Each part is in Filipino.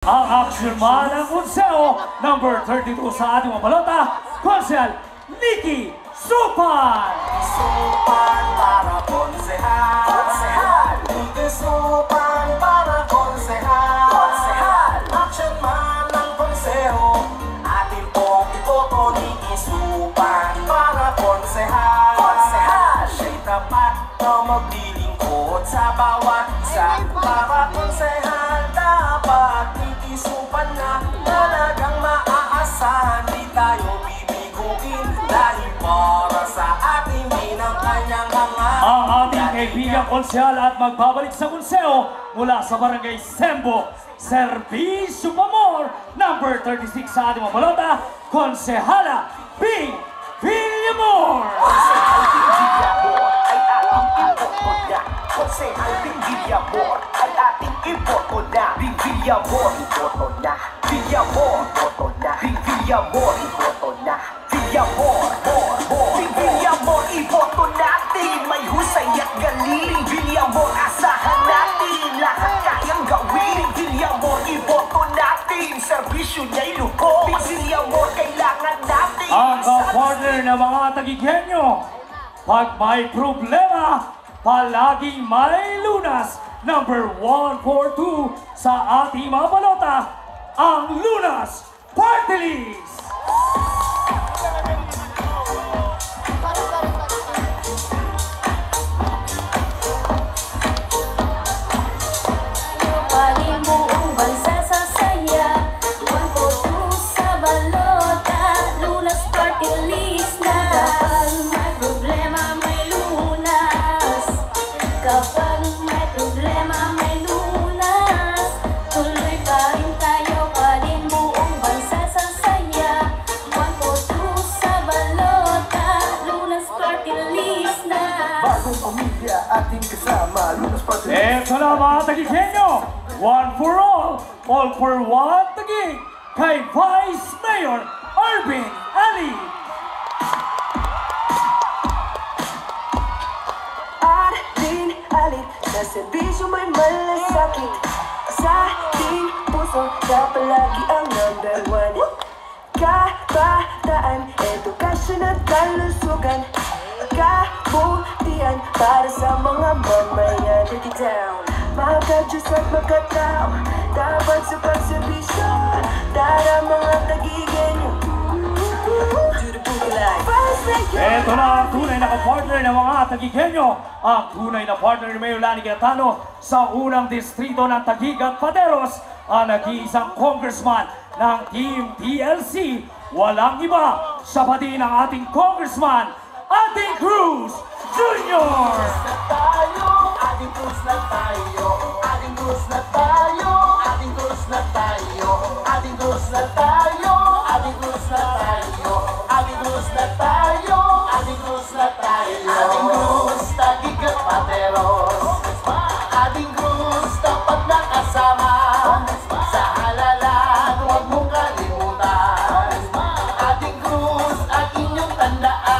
Ang action man ng konseo, number 32 sa ating mga balota, Konsehal Nikki Supan! Supan para konsehal, konsehal. Nikki Supan para konsehal, konsehal. Action man ng konseo, atin pong iboto Nikki Supan para konsehal, konsehal. Siya'y tapat na maglilingkod sa bawat isa para konsehal. Dapat Nikki Supan na talagang maaasahan, di tayo bibiguin dahil para sa ating minang kanyang hangarin. Ang ating kaibigang konsehal at magbabalik sa konseo mula sa Barangay Sembo, Servisyo Pamor, number 36 sa ating mga balota, Konsehala B. Villamor! Konsehal Villamor ay ating iboto na. Konsehal Villamor ay ating iboto na. Villamor, iboto na. Villamor, iboto na. Villamor, iboto na. Villamor, Villamor, iboto natin. May husay at galing. Villamor, asahan natin. Lahat kayang gawin. Villamor, iboto natin. Servisyo niya'y lubos. Villamor, kailangan natin. Ang ka-partner ng mga tagigenyo, pag may problema, palaging may lunas. Number 142 sa ating mga balota, ang Lunas Party List! Ating kasama, Lunas Party List. Eto na mga tagigenyo, one for all for one tagig, kay Vice Mayor Arvin Ali. Arvin Ali, sa serbisyo may malasakit. Sa ating puso, siya palagi ang number one. Kabataan, edukasyon at kalusugan. Kabutihan para sa mga mamayan. Take it down. Mga-Diyos at magkatao, dapat sa pagserbisyo. Tara mga tagigenyo. Eto na ang tunay na ka-partner ng mga tagigenyo. Ang tunay na partner ni Mayor Lani Cayetano sa unang distrito ng Taguig at Pateros. Ang nag-iisang congressman ng Team TLC. Walang iba sa pati ng ating congressman, Ating Cruz Jr. Ating Cruz na tayo, Ating Cruz na tayo, Ating Cruz na tayo, Ating Cruz na tayo, Ating Cruz na tayo, Ating Cruz na tayo, Ating Cruz na tayo, Ating Cruz, Taguig at Pateros. Ating Cruz, dapat nakasama sa halalan, huwag mong kalimutan. Ating Cruz, at inyong tandaan.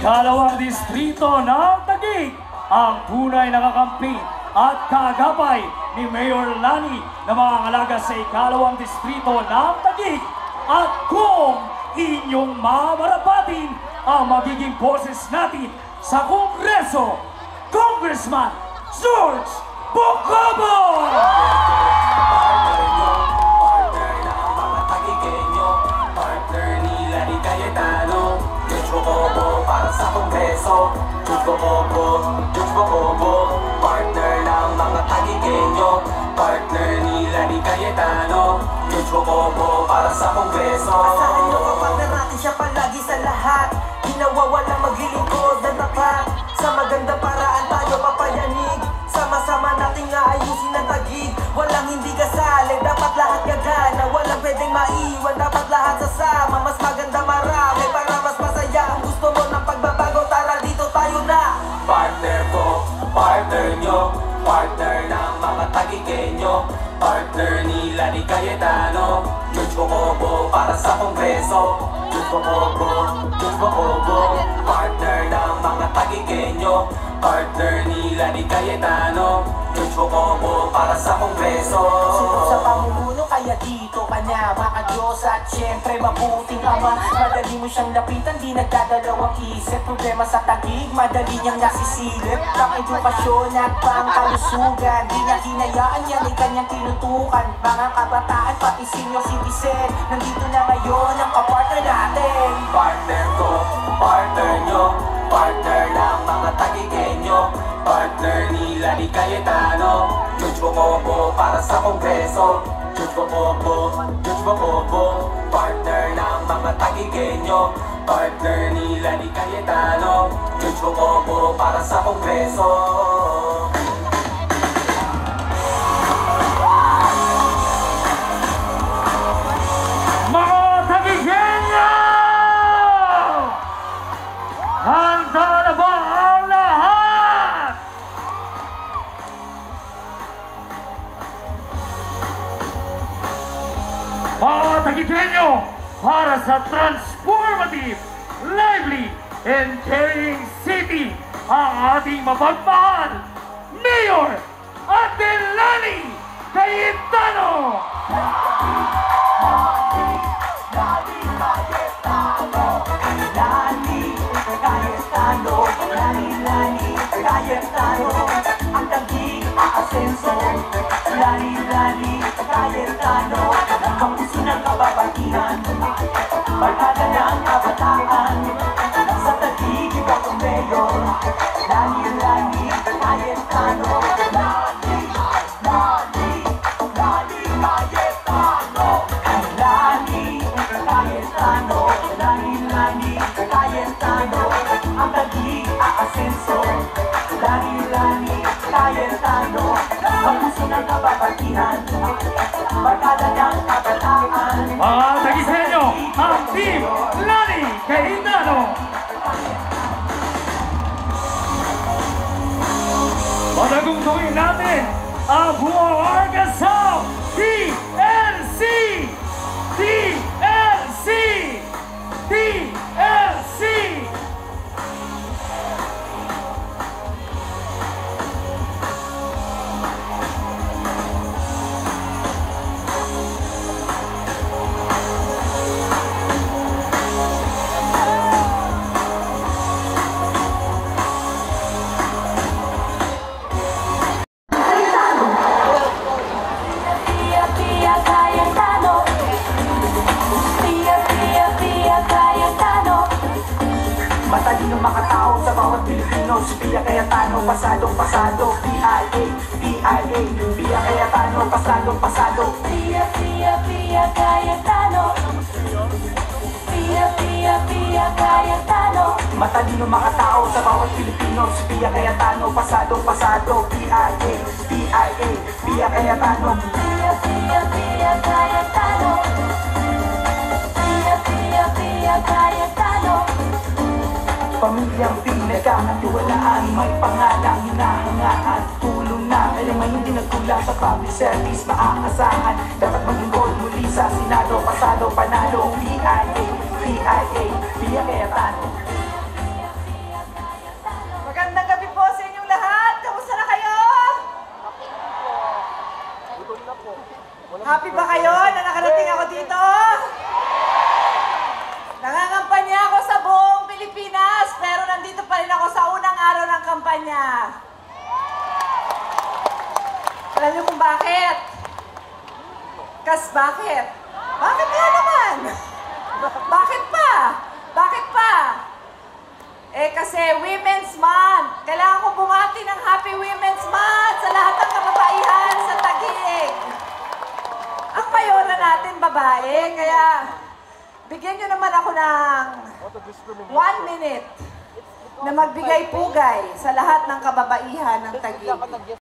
Ikalawang distrito ng Taguig, ang tunay na kakampi at kagabay ni Mayor Lani na mga ngalaga sa ikalawang distrito ng Taguig. At kung inyong mamarapatin ang magiging boses natin sa Kongreso, Congressman George Bocobo! Partner ng mga tagigenyo, partner ni Lani Cayetano, George Bocobo para sa Kongreso. George Bocobo, partner ng mga tagigenyo, partner ni Lani Cayetano, George Bocobo para sa Kongreso. Asahan nyo kapatid natin siya palagi sa lahat. Hinawawala maglilingkod na tapat. Sa magandang paraan tayo papayanig. Sama-sama nating aayusin ang Taguig. Walang hindi kasali, dapat lahat gagana. Walang pwedeng maiwan, dapat lahat sasama. Mas maganda marami para mas masaya. Ang gusto mo ng pagbabago, tara dito tayo na. Partner ko, partner nyo, partner ng mga tagigenyo, partner ni Lani Cayetano, George Bocobo para sa Kongreso. George Bocobo, partner ng mga tagigenyo, partner ni Lani Cayetano, George Bocobo para sa Kongreso. Sunod sa pamumuno kaya dito ka na, mga Diyos at syempre mabuting ama. Madali mo siyang lapitan, di nagdadalawang isip. Problema sa Taguig, madali niyang nasisilip. Pang edukasyon at pang kalusugan, di niya hinayaan yan ay kanyang tinutukan. Mga kabataan pati senior citizen, nandito na ngayon ang kapartner natin. Partner ko, partner nyo, partner ng mga tagigenyo, partner ni Lani Cayetano, George Bocobo para sa Kongreso. George Bocobo, partner ng mga tagigenyo, partner ni Lani Cayetano, George Bocobo para sa Kongreso. Mga tagigenyo! Handa na ba ang lahat? Mga tagigenyo, para sa transformative, lively, and caring city, ang ating mapagmahal, Mayor Ate Lani Cayetano! Lani Cayetano, ang Taguig aasenso. Lani Cayetano, ang puso ng kababatihan, barkada ng kabataan, sa Taguig ikaw ang mayor. Lani Cayetano, Lani Cayetano, ang Taguig aasenso. Lani Cayetano, ang puso ng kababatihan, barkada ng kabataan. Mga tagigenyo, ang Team Lani Cayetano! Patagungtungin natin ang buong Arkansas TLC! TLC! TLC! Matalino makatao sa bawat Pilipino, si Pia Cayetano, pasadong pasado. PIA Cayetano, pasadong pasado. Pia Cayetano. Pia Cayetano. Matalino makatao sa bawat Pilipino, si Pia Cayetano, pasadong pasado. PIA Cayetano. Pia Cayetano. Pia Cayetano. Pamilyang pinagkakatiwalaan, may pangalang hinahangaan. Tulong na alam hindi nagkulang sa public service, maaasahan. Dapat mag-involve muli sa Senado, pasado, panalo. PIA Cayetano. Magandang gabi po sa inyong lahat. Kamusta na kayo? Happy ba kayo na nakarating ako dito? Nangangampanya ako sa buong Pilipinas, pero nandito pa rin ako sa unang araw ng kampanya. Alam niyo kung bakit? Bakit? Bakit nga naman? Bakit pa? Bakit pa? Kasi Women's Month. Kailangan ko bumati ng Happy Women's Month sa lahat ng kababaihan sa Taguig. Ang mayora natin babae, kaya bigyan nyo naman ako ng 1 minute na magbigay pugay sa lahat ng kababaihan ng Taguig.